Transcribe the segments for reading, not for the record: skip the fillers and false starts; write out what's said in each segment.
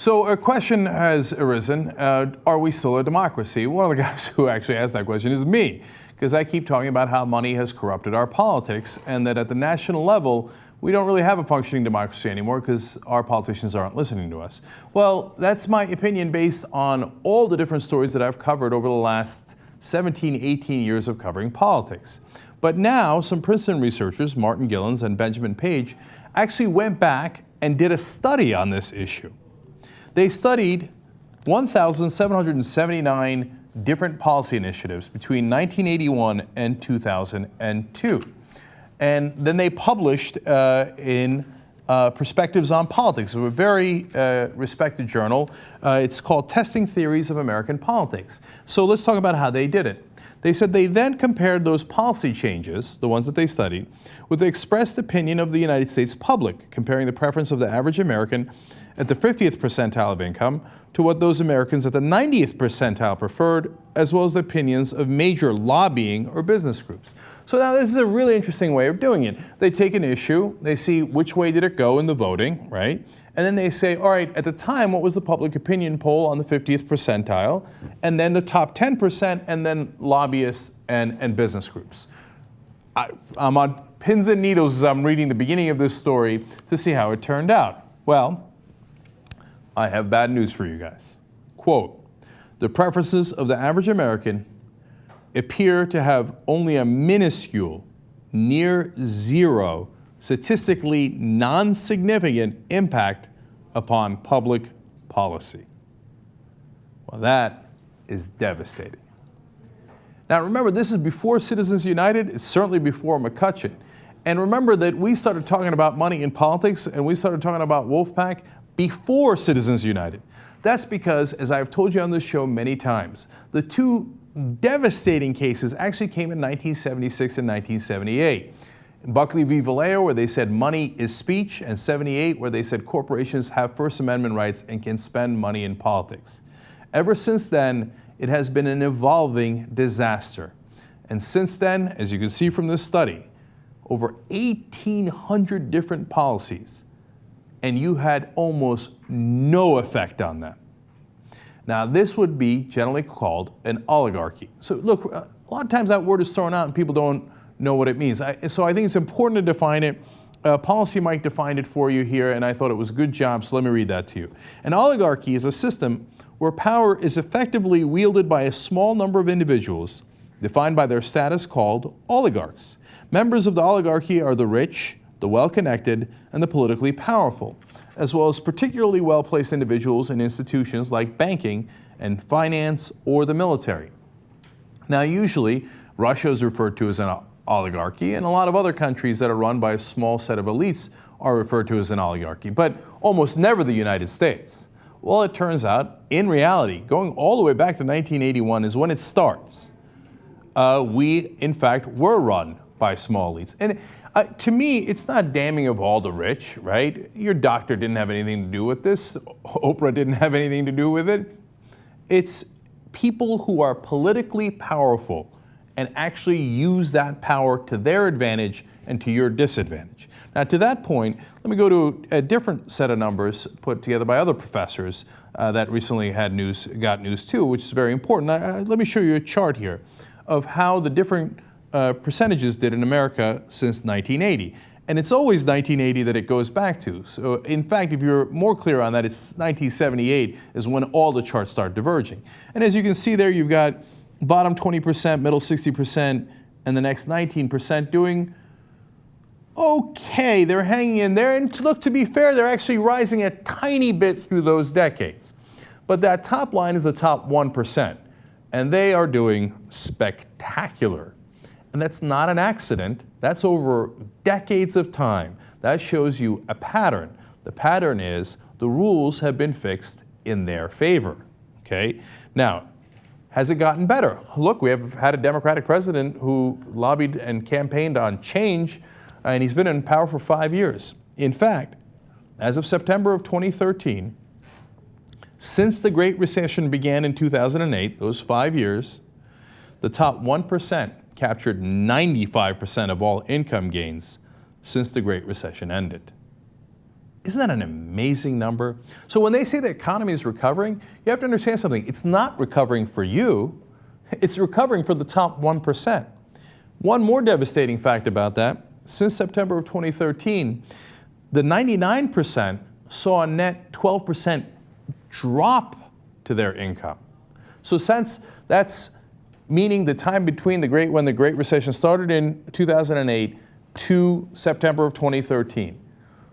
So a question has arisen, are we still a democracy? One of the guys who actually asked that question is me, because I keep talking about how money has corrupted our politics and that at the national level, we don't really have a functioning democracy anymore because our politicians aren't listening to us. Well, that's my opinion based on all the different stories that I've covered over the last 17, 18 years of covering politics. But now some Princeton researchers, Martin Gillens and Benjamin Page, actually went back and did a study on this issue. They studied 1,779 different policy initiatives between 1981 and 2002. And then they published in Perspectives on Politics, a very respected journal. It's called Testing Theories of American Politics. So let's talk about how they did it. They said they then compared those policy changes, the ones that they studied, with the expressed opinion of the United States public, comparing the preference of the average American at the 50th percentile of income to what those Americans at the 90th percentile preferred, as well as the opinions of major lobbying or business groups. So now this is a really interesting way of doing it. They take an issue, they see which way did it go in the voting, right? And then they say, all right, at the time, what was the public opinion poll on the 50th percentile? And then the top 10%, and then lobbyists and business groups. I'm on pins and needles as I'm reading the beginning of this story to see how it turned out. Well, I have bad news for you guys. Quote, the preferences of the average American appear to have only a minuscule, near zero, statistically non-significant impact upon public policy. Well, that is devastating. Now remember, this is before Citizens United, it's certainly before McCutcheon. And remember that we started talking about money in politics and we started talking about Wolfpack before Citizens United. That's because, as I've told you on this show many times, the two devastating cases actually came in 1976 and 1978. Buckley v. Vallejo, where they said money is speech, and 78, where they said corporations have First Amendment rights and can spend money in politics. Ever since then, it has been an evolving disaster. And since then, as you can see from this study, over 1,800 different policies, and you had almost no effect on them. Now, this would be generally called an oligarchy. So look, a lot of times that word is thrown out and people don't know what it means. So I think it's important to define it. Policy Mike defined it for you here, and I thought it was a good job, so let me read that to you. An oligarchy is a system where power is effectively wielded by a small number of individuals, defined by their status called oligarchs. Members of the oligarchy are the rich, the well-connected, and the politically powerful, as well as particularly well-placed individuals in institutions like banking and finance or the military. Now, usually, Russia is referred to as an oligarchy, and a lot of other countries that are run by a small set of elites are referred to as an oligarchy, but almost never the United States. Well, it turns out, in reality, going all the way back to 1981 is when it starts. We, in fact, were run by small elites. And to me, it's not damning of all the rich, right? Your doctor didn't have anything to do with this. Oprah didn't have anything to do with it. It's people who are politically powerful and actually use that power to their advantage and to your disadvantage. Now, to that point, let me go to a different set of numbers put together by other professors that recently got news too, which is very important. Let me show you a chart here of how the different percentages did in America since 1980. And it's always 1980 that it goes back to. So in fact, if you're more clear on that, it's 1978 is when all the charts start diverging. And as you can see there, you've got bottom 20%, middle 60%, and the next 19% doing okay. They're hanging in there. And look, to be fair, they're actually rising a tiny bit through those decades. But that top line is the top 1%. And they are doing spectacular. And that's not an accident. That's over decades of time. That shows you a pattern. The pattern is the rules have been fixed in their favor. Okay? Now, has it gotten better? Look, we have had a Democratic president who lobbied and campaigned on change, and he's been in power for 5 years. In fact, as of September of 2013, since the Great Recession began in 2008, those 5 years, the top 1% captured 95% of all income gains since the Great Recession ended. Isn't that an amazing number? So when they say the economy is recovering, you have to understand something. It's not recovering for you. It's recovering for the top 1%. One more devastating fact about that, since September of 2013, the 99% saw a net 12% drop to their income. So since that's meaning the time between when the Great Recession started in 2008 to September of 2013.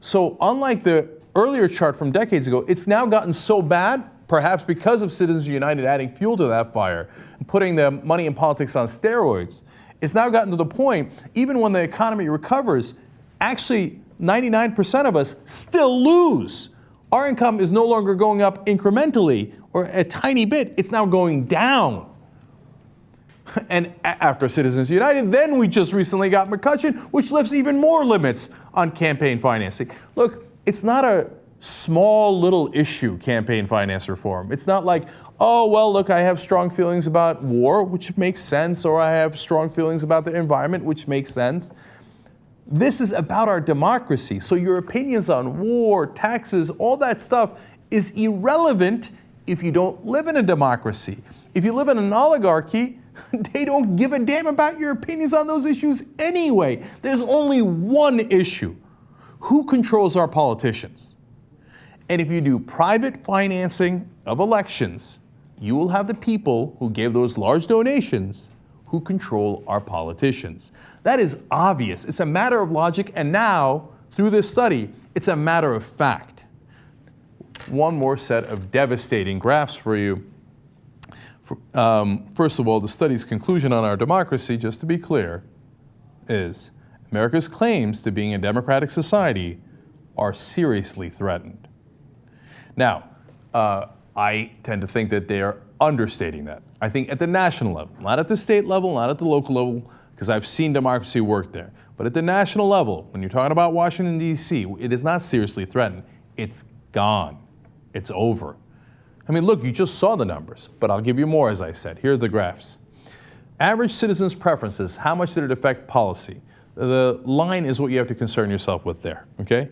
So unlike the earlier chart from decades ago, it's now gotten so bad, perhaps because of Citizens United adding fuel to that fire and putting the money in politics on steroids. It's now gotten to the point, even when the economy recovers, actually 99% of us still lose. Our income is no longer going up incrementally or a tiny bit, it's now going down. And after Citizens United, then we just recently got McCutcheon, which lifts even more limits on campaign financing. Look, it's not a small little issue, campaign finance reform. It's not like, oh, well, look, I have strong feelings about war, which makes sense, or I have strong feelings about the environment, which makes sense. This is about our democracy. So your opinions on war, taxes, all that stuff is irrelevant if you don't live in a democracy. If you live in an oligarchy, they don't give a damn about your opinions on those issues anyway. There's only one issue. Who controls our politicians? And if you do private financing of elections, you will have the people who gave those large donations who control our politicians. That is obvious. It's a matter of logic, and now, through this study, it's a matter of fact. One more set of devastating graphs for you. First of all, the study's conclusion on our democracy, just to be clear, is America's claims to being a democratic society are seriously threatened. Now, I tend to think that they are understating that. I think at the national level, not at the state level, not at the local level, because I've seen democracy work there. But at the national level, when you're talking about Washington, D.C., it is not seriously threatened. It's gone. It's over. I mean, look, you just saw the numbers, but I'll give you more, as I said. Here are the graphs. Average citizens' preferences, how much did it affect policy? The line is what you have to concern yourself with there, okay?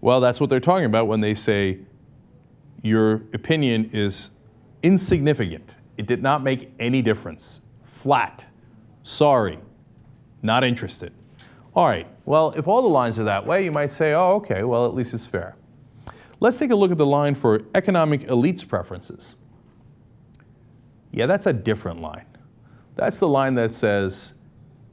Well, that's what they're talking about when they say your opinion is insignificant. It did not make any difference. Flat. Sorry. Not interested. All right, well, if all the lines are that way, you might say, oh, okay, well, at least it's fair. Let's take a look at the line for economic elites' preferences. Yeah, that's a different line. That's the line that says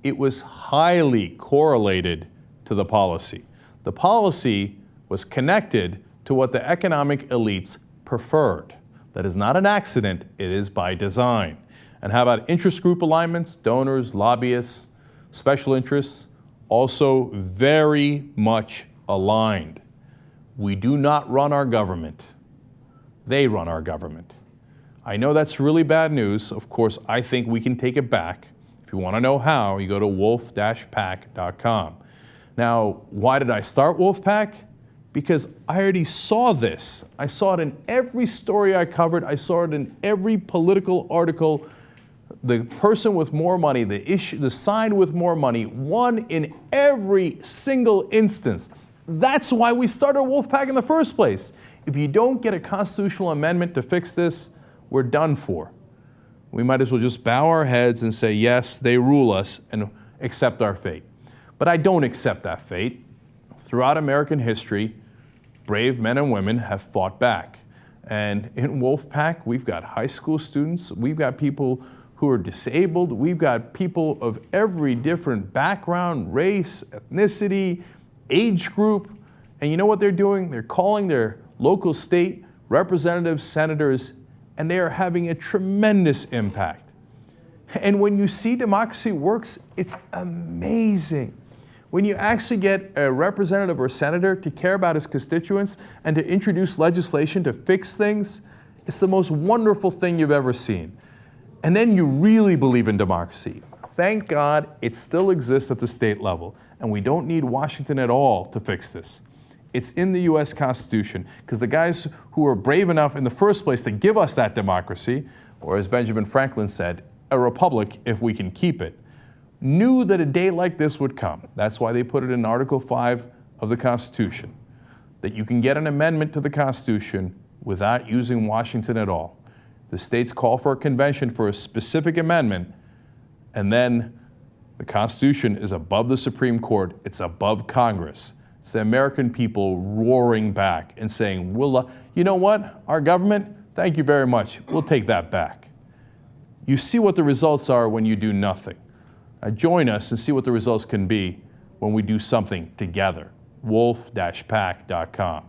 it was highly correlated to the policy. The policy was connected to what the economic elites preferred. That is not an accident, it is by design. And how about interest group alignments, donors, lobbyists, special interests? Also very much aligned. We do not run our government. They run our government. I know that's really bad news. Of course, I think we can take it back. If you want to know how, you go to wolf-pack.com. Now, why did I start Wolfpack? Because I already saw this. I saw it in every story I covered. I saw it in every political article. The person with more money, the side with more money, won in every single instance. That's why we started Wolfpack in the first place. If you don't get a constitutional amendment to fix this, we're done for. We might as well just bow our heads and say, yes, they rule us, and accept our fate. But I don't accept that fate. Throughout American history, brave men and women have fought back. And in Wolfpack, we've got high school students, we've got people who are disabled, we've got people of every different background, race, ethnicity, age group, and you know what they're doing? They're calling their local state representatives, senators, and they are having a tremendous impact. And when you see democracy works, it's amazing. When you actually get a representative or senator to care about his constituents and to introduce legislation to fix things, it's the most wonderful thing you've ever seen. And then you really believe in democracy. Thank God it still exists at the state level, and we don't need Washington at all to fix this. It's in the US Constitution, because the guys who were brave enough in the first place to give us that democracy, or as Benjamin Franklin said, a republic if we can keep it, knew that a day like this would come. That's why they put it in Article 5 of the Constitution. that you can get an amendment to the Constitution without using Washington at all. The states call for a convention for a specific amendment, and then the Constitution is above the Supreme Court, it's above Congress. It's the American people roaring back and saying, you know what, our government, thank you very much, we'll take that back. You see what the results are when you do nothing. Now join us and see what the results can be when we do something together. wolf-pac.com.